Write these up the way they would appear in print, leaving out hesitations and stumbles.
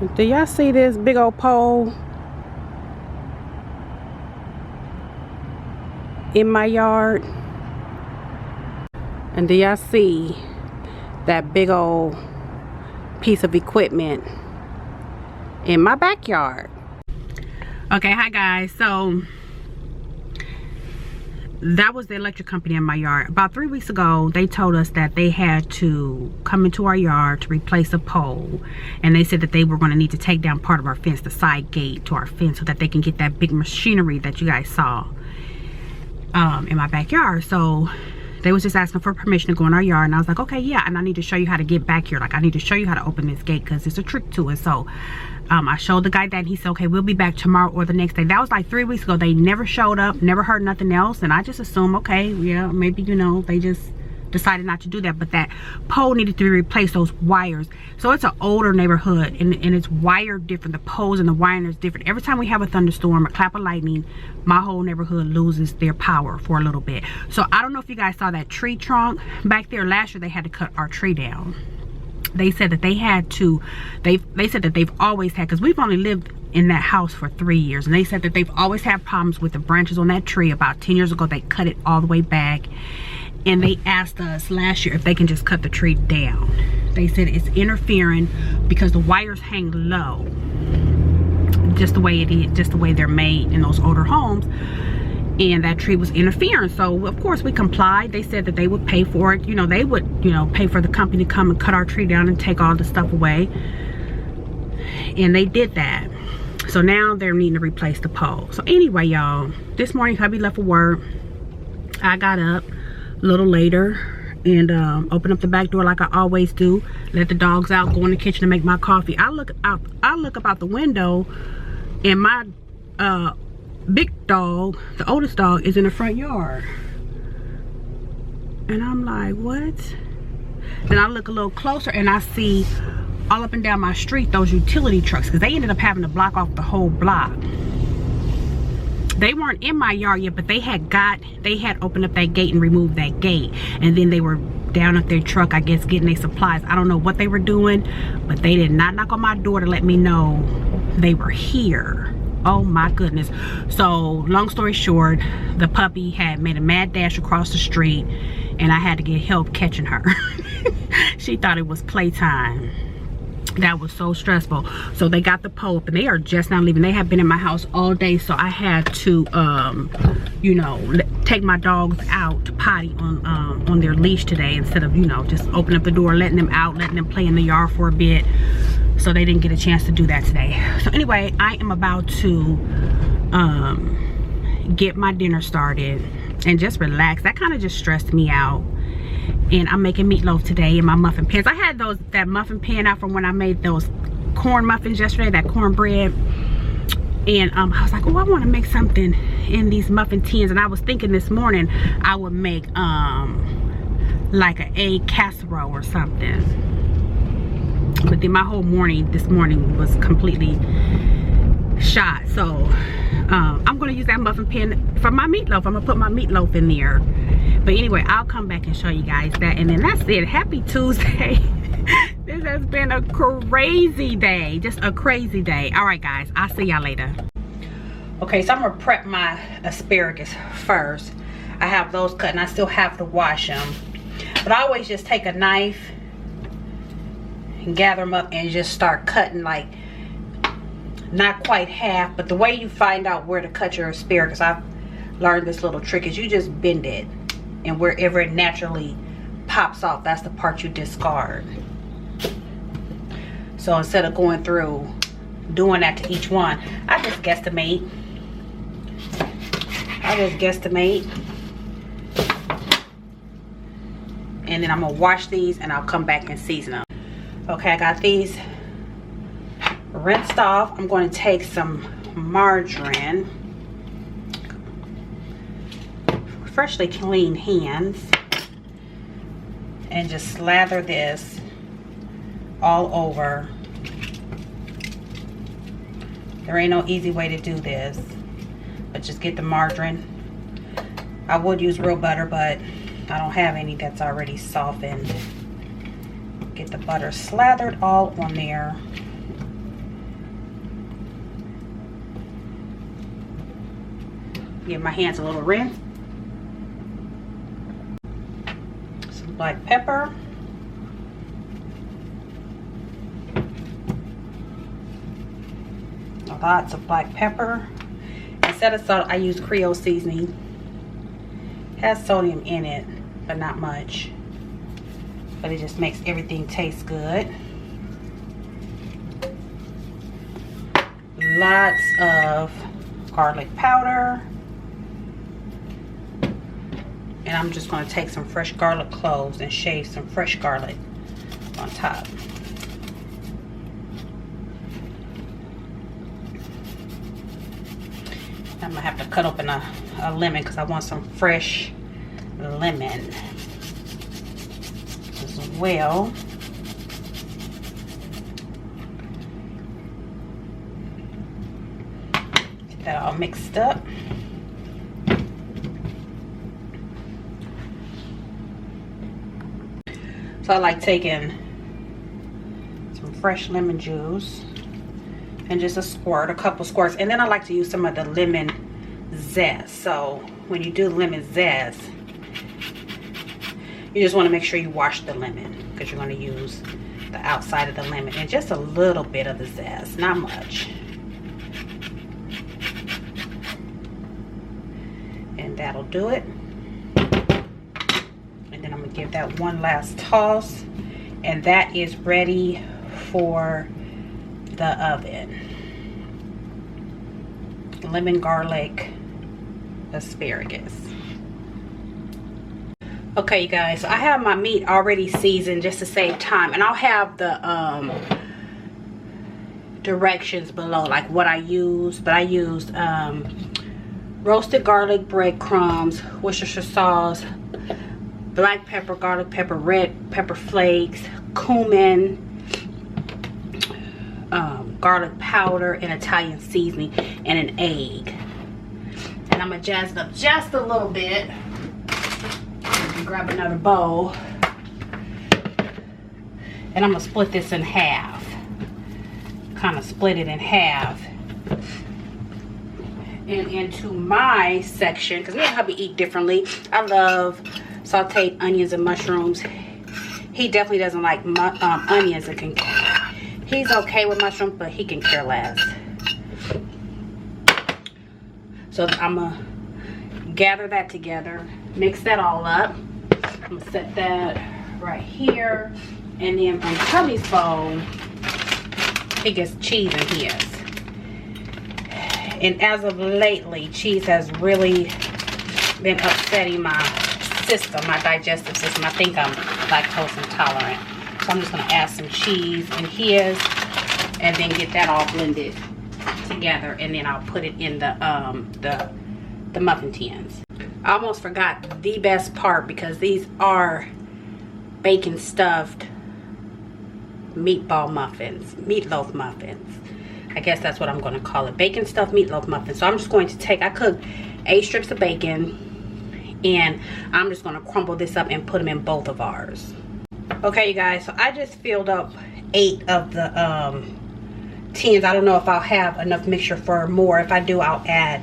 Do y'all see this big old pole in my yard? And do y'all see that big old piece of equipment in my backyard? Okay, hi guys. So that was the electric company in my yard. About 3 weeks ago, they told us that they had to come into our yard to replace a pole. And they said that they were going to need to take down part of our fence, the side gate to our fence, so that they can get that big machinery that you guys saw in my backyard. So they was just asking for permission to go in our yard. And I was like, okay, yeah. And I need to show you how to get back here. Like, I need to show you how to open this gate because there's a trick to it. So I showed the guy that, and he said, okay, we'll be back tomorrow or the next day. That was like 3 weeks ago. They never showed up, never heard nothing else. And I just assumed, okay, yeah, maybe, you know, they just decided not to do that. But that pole needed to be replaced, those wires. So it's an older neighborhood, and it's wired different. The poles and the wiring is different. Every time we have a thunderstorm, a clap of lightning, my whole neighborhood loses their power for a little bit. So I don't know if you guys saw that tree trunk back there. Last year they had to cut our tree down. They said that they had to, they said that they've always had, because we've only lived in that house for 3 years, and they said that they've always had problems with the branches on that tree. About 10 years ago they cut it all the way back, and they asked us last year if they can just cut the tree down. They said it's interfering because the wires hang low, just the way it is, just the way they're made in those older homes, and that tree was interfering. So of course we complied. They said that they would pay for it. You know, they would, you know, pay for the company to come and cut our tree down and take all the stuff away, and they did that. So now they're needing to replace the pole. So anyway, y'all, this morning hubby left for work. I got up a little later and opened up the back door like I always do, let the dogs out, go in the kitchen to make my coffee. I look up out the window, and my big dog, the oldest dog, is in the front yard, and I'm like, what? Then I look a little closer, and I see all up and down my street those utility trucks, because they ended up having to block off the whole block. They weren't in my yard yet, but they had opened up that gate and removed that gate, and then they were down at their truck, I guess, getting their supplies. I don't know what they were doing, but they did not knock on my door to let me know they were here. Oh my goodness. So long story short, the puppy had made a mad dash across the street, and I had to get help catching her. She thought it was playtime. That was so stressful. So they got the pole up, and they are just now leaving. They have been in my house all day, so I had to you know, take my dogs out to potty on their leash today, instead of, you know, just open up the door, letting them out, letting them play in the yard for a bit. So they didn't get a chance to do that today. So anyway, I am about to get my dinner started and just relax. That kind of just stressed me out. And I'm making meatloaf today in my muffin pans. I had that muffin pan out from when I made those corn muffins yesterday, that cornbread. And I was like, oh, I want to make something in these muffin tins. And I was thinking this morning I would make like an egg casserole or something. But then my whole morning this morning was completely shot. So I'm gonna use that muffin pan for my meatloaf. I'm gonna put my meatloaf in there. But anyway, I'll come back and show you guys that, and then that's it. Happy Tuesday. This has been a crazy day, just a crazy day. All right guys, I'll see y'all later. Okay, so I'm gonna prep my asparagus first. I have those cut, and I still have to wash them, but I always just take a knife and gather them up and just start cutting, like not quite half, but the way you find out where to cut your asparagus, I've learned this little trick, is you just bend it, and wherever it naturally pops off, that's the part you discard. So instead of going through doing that to each one, I just guesstimate. And then I'm gonna wash these, and I'll come back and season them. Okay, I got these rinsed off. I'm going to take some margarine, freshly cleaned hands, and just slather this all over. There ain't no easy way to do this, but just get the margarine. I would use real butter, but I don't have any that's already softened. Get the butter slathered all on there. Give my hands a little rinse. Some black pepper. Lots of black pepper. Instead of salt, I use Creole seasoning. It has sodium in it, but not much. But it just makes everything taste good. Lots of garlic powder. And I'm just going to take some fresh garlic cloves and shave some fresh garlic on top. I'm going to have to cut open a lemon because I want some fresh lemon as well. Get that all mixed up. So I like taking some fresh lemon juice and just a couple squirts, and then I like to use some of the lemon zest. So when you do lemon zest, you just want to make sure you wash the lemon because you're going to use the outside of the lemon and just a little bit of the zest, not much. And that'll do it. And then I'm going to give that one last toss, and that is ready for the oven. Lemon garlic asparagus. Okay, you guys, so I have my meat already seasoned just to save time, and I'll have the directions below, like what I used. But I used roasted garlic breadcrumbs, Worcestershire sauce, black pepper, garlic pepper, red pepper flakes, cumin, garlic powder, and Italian seasoning, and an egg. And I'm gonna jazz it up just a little bit. Grab another bowl, and I'm gonna split this in half. Kind of split it in half. And into my section, because me and hubby eat differently. I love sauteed onions and mushrooms. He definitely doesn't like onions and he's okay with mushrooms, but he can care less. So I'm gonna gather that together, mix that all up. I'm gonna set that right here, and then on hubby's bowl, he gets cheese in his. And as of lately, cheese has really been upsetting my system, my digestive system. I think I'm lactose intolerant. So I'm just gonna add some cheese in his, and then get that all blended together, and then I'll put it in the muffin tins. I almost forgot the best part, because these are bacon stuffed meatloaf muffins. I guess that's what I'm going to call it, bacon stuffed meatloaf muffins. So I'm just going to take, I cooked 8 strips of bacon, and I'm just going to crumble this up and put them in both of ours. Okay, you guys, so I just filled up 8 of the tins. I don't know if I'll have enough mixture for more. If I do, I'll add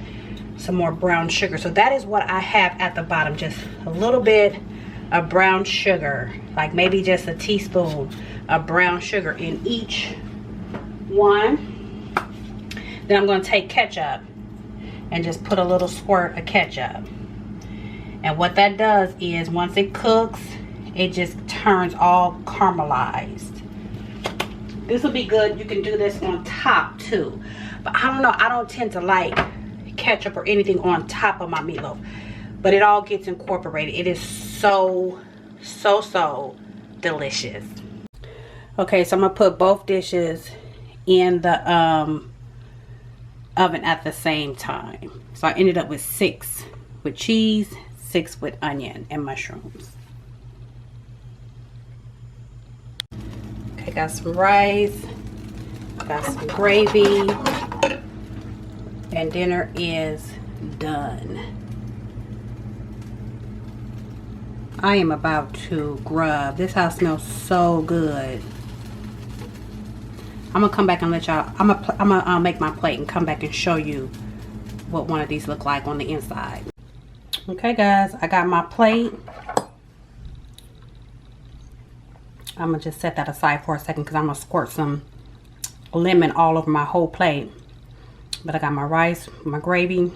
some more brown sugar. So that is what I have at the bottom, just a little bit of brown sugar, like maybe just a teaspoon of brown sugar in each one. Then I'm going to take ketchup and just put a little squirt of ketchup. And what that does is, once it cooks, it just turns all caramelized. This will be good. You can do this on top too, but I don't know, I don't tend to like ketchup or anything on top of my meatloaf, but it all gets incorporated. It is so delicious. Okay, so I'm gonna put both dishes in the oven at the same time. So I ended up with 6 with cheese, 6 with onion and mushrooms. Okay, got some rice, got some gravy, and dinner is done. I am about to grub. This house smells so good. I'm gonna come back and let y'all, I'm gonna make my plate and come back and show you what one of these look like on the inside. Okay guys, I got my plate. I'm gonna just set that aside for a second because I'm gonna squirt some lemon all over my whole plate. But I got my rice, my gravy,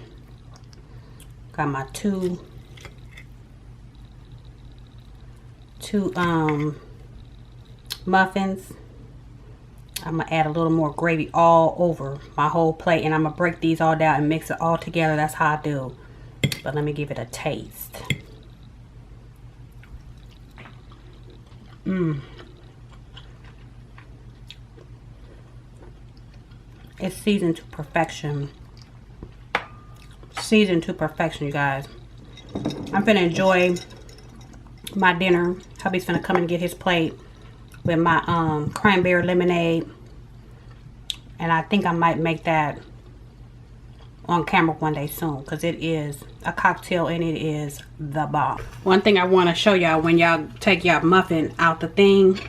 got my two muffins. I'm gonna add a little more gravy all over my whole plate, and I'm gonna break these all down and mix it all together. That's how I do. But let me give it a taste. It's seasoned to perfection. Seasoned to perfection, you guys. I'm gonna enjoy my dinner. Hubby's gonna come and get his plate with my cranberry lemonade. And I think I might make that on camera one day soon, because it is a cocktail and it is the bomb. One thing I want to show y'all, when y'all take y'all muffin out the thing,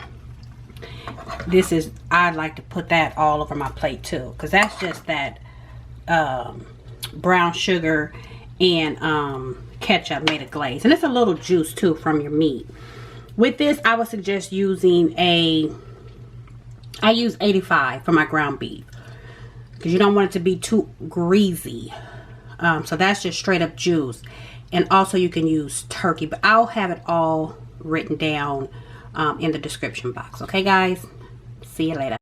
this is, I like to put that all over my plate too, because that's just that brown sugar and ketchup made a glaze, and it's a little juice too from your meat. With this, I would suggest using I use 85 for my ground beef, because you don't want it to be too greasy. So that's just straight up juice. And also you can use turkey, but I'll have it all written down in the description box. Okay guys, see you later.